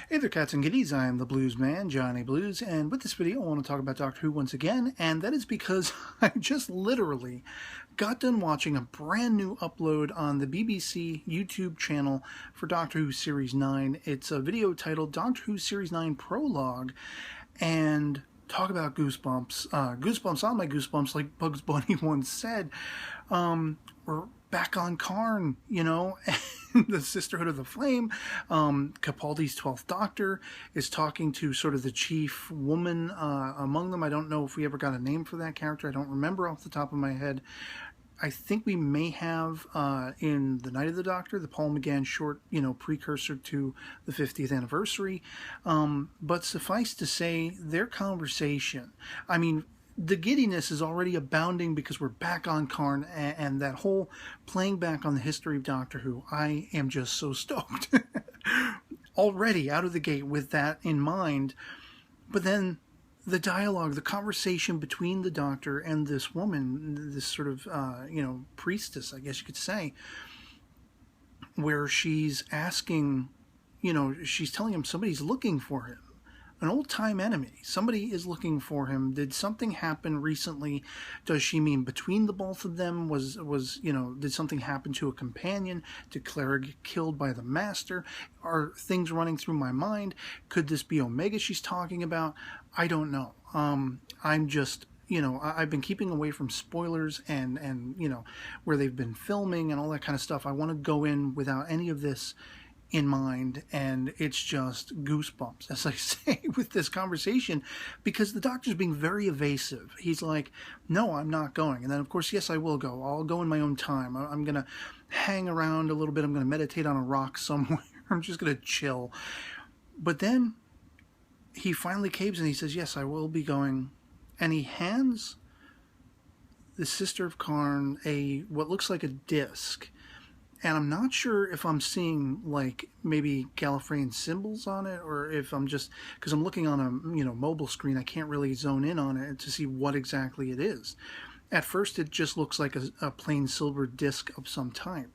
Hey there, cats and kitties. I am the Blues Man, Johnny Blues, and with this video, I want to talk about Doctor Who once again, and that is because I just literally got done watching a brand new upload on the BBC YouTube channel for Doctor Who Series 9. It's a video titled Doctor Who Series 9 Prologue, and talk about goosebumps. Goosebumps on my goosebumps, like Bugs Bunny once said. We're back on Karn, you know, and the Sisterhood of the Flame. Capaldi's 12th Doctor is talking to sort of the chief woman among them. I don't know if we ever got a name for that character. I don't remember off the top of my head. I think we may have in The Night of the Doctor, the Paul McGann short, you know, precursor to the 50th anniversary. But suffice to say, their conversation, I mean, the giddiness is already abounding because we're back on Karn, and that whole playing back on the history of Doctor Who, I am just so stoked. Already out of the gate with that in mind. But then the dialogue, the conversation between the Doctor and this woman, this sort of, you know, priestess, I guess you could say, where she's asking, you know, she's telling him somebody's looking for him. An old-time enemy. Somebody is looking for him. Did something happen recently? Does she mean between the both of them? Was you know, did something happen to a companion? Did Clara get killed by the Master? Are things running through my mind? Could this be Omega she's talking about? I don't know. I'm just, you know, I've been keeping away from spoilers and you know, where they've been filming and all that kind of stuff. I want to go in without any of this in mind, and it's just goosebumps, as I say, with this conversation, because the Doctor's being very evasive. He's like, no, I'm not going. And then, of course, yes, I will go. I'll go in my own time. I'm going to hang around a little bit. I'm going to meditate on a rock somewhere. I'm just going to chill. But then he finally caves and he says, yes, I will be going. And he hands the Sister of Karn what looks like a disc. And I'm not sure if I'm seeing, like, maybe Gallifreyan symbols on it, or if I'm just, because I'm looking on a, you know, mobile screen, I can't really zone in on it to see what exactly it is. At first, it just looks like a plain silver disc of some type.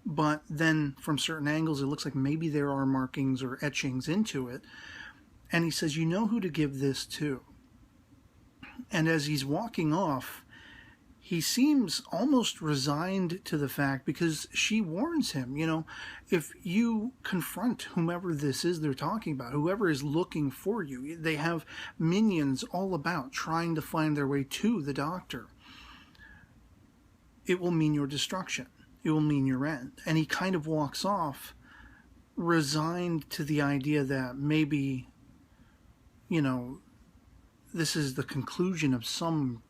But then, from certain angles, it looks like maybe there are markings or etchings into it. And he says, you know who to give this to. And as he's walking off, he seems almost resigned to the fact, because she warns him, you know, if you confront whomever this is they're talking about, whoever is looking for you, they have minions all about trying to find their way to the Doctor. It will mean your destruction. It will mean your end. And he kind of walks off, resigned to the idea that maybe, you know, this is the conclusion of some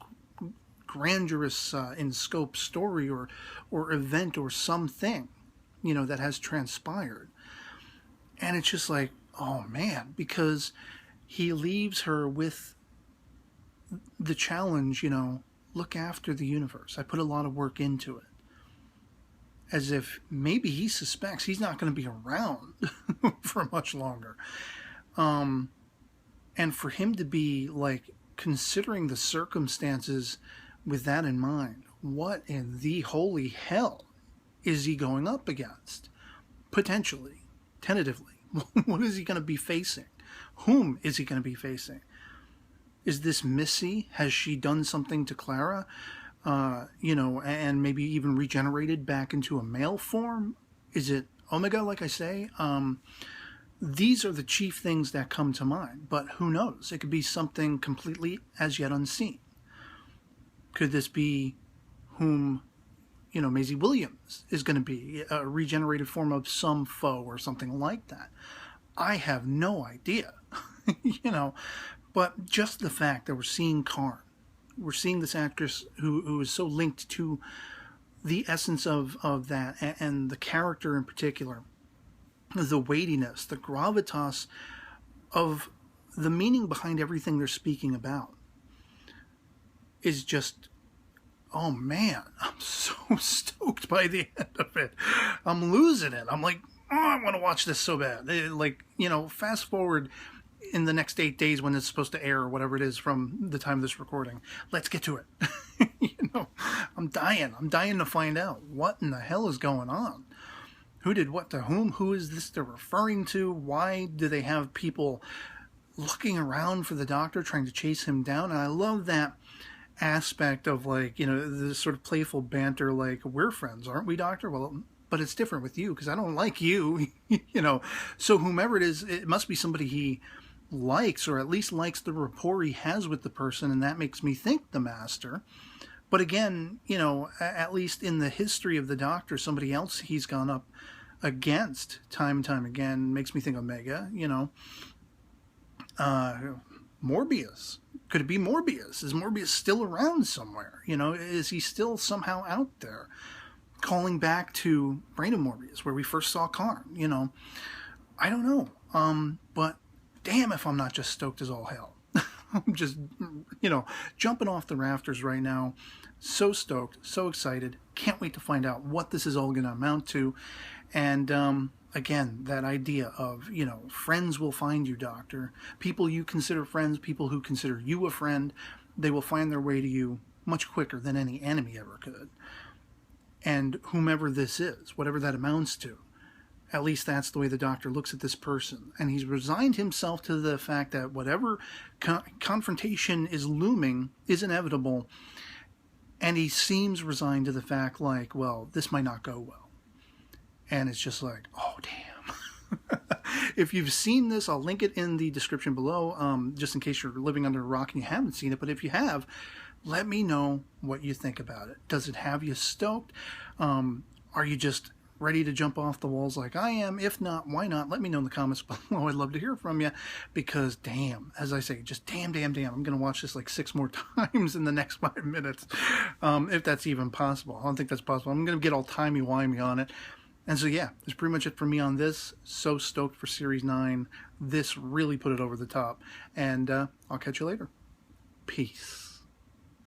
grandiose in scope story or event or something, you know, that has transpired. And it's just like, oh man, because he leaves her with the challenge, you know, look after the universe. I put a lot of work into it. As if maybe he suspects he's not going to be around for much longer. And for him to be like considering the circumstances with that in mind, what in the holy hell is he going up against? Potentially, tentatively. What is he going to be facing? Whom is he going to be facing? Is this Missy? Has she done something to Clara? You know, and maybe even regenerated back into a male form? Is it Omega, like I say? These are the chief things that come to mind, but who knows? It could be something completely as yet unseen. Could this be whom, you know, Maisie Williams is going to be, a regenerated form of some foe or something like that? I have no idea, you know, but just the fact that we're seeing Karn, we're seeing this actress who is so linked to the essence of that, and the character in particular, the weightiness, the gravitas of the meaning behind everything they're speaking about, is just, oh man, I'm so stoked by the end of it. I'm losing it. I'm like, oh, I want to watch this so bad. Like, you know, fast forward in the next 8 days when it's supposed to air, or whatever it is from the time of this recording. Let's get to it. You know, I'm dying to find out what in the hell is going on. who did what to whom? Who is this they're referring to? Why do they have people looking around for the Doctor, trying to chase him down? And I love that aspect of, like, you know, this sort of playful banter, like, we're friends, aren't we, Doctor? Well, but it's different with you because I don't like you, you know. So whomever it is, it must be somebody he likes, or at least likes the rapport he has with the person, and that makes me think the Master. But again, you know, at least in the history of the Doctor, somebody else he's gone up against time and time again makes me think Omega, you know. Morbius. Could it be Morbius? Is Morbius still around somewhere? You know, is he still somehow out there? Calling back to Brain of Morbius, where we first saw Karn, you know. I don't know. But damn if I'm not just stoked as all hell. I'm just, you know, jumping off the rafters right now. So stoked, so excited. Can't wait to find out what this is all going to amount to. And again, that idea of, you know, friends will find you, Doctor. People you consider friends, people who consider you a friend, they will find their way to you much quicker than any enemy ever could. And whomever this is, whatever that amounts to, at least that's the way the Doctor looks at this person. And he's resigned himself to the fact that whatever confrontation is looming is inevitable. And he seems resigned to the fact, like, well, this might not go well. And it's just like, oh, damn. If you've seen this, I'll link it in the description below, just in case you're living under a rock and you haven't seen it. But if you have, let me know what you think about it. Does it have you stoked? Are you just ready to jump off the walls like I am? If not, why not? Let me know in the comments below. I'd love to hear from you, because damn, as I say, just damn. I'm going to watch this like 6 more times in the next 5 minutes, if that's even possible. I don't think that's possible. I'm going to get all timey-wimey on it. And so, yeah, that's pretty much it for me on this. So stoked for Series 9. This really put it over the top. And I'll catch you later. Peace.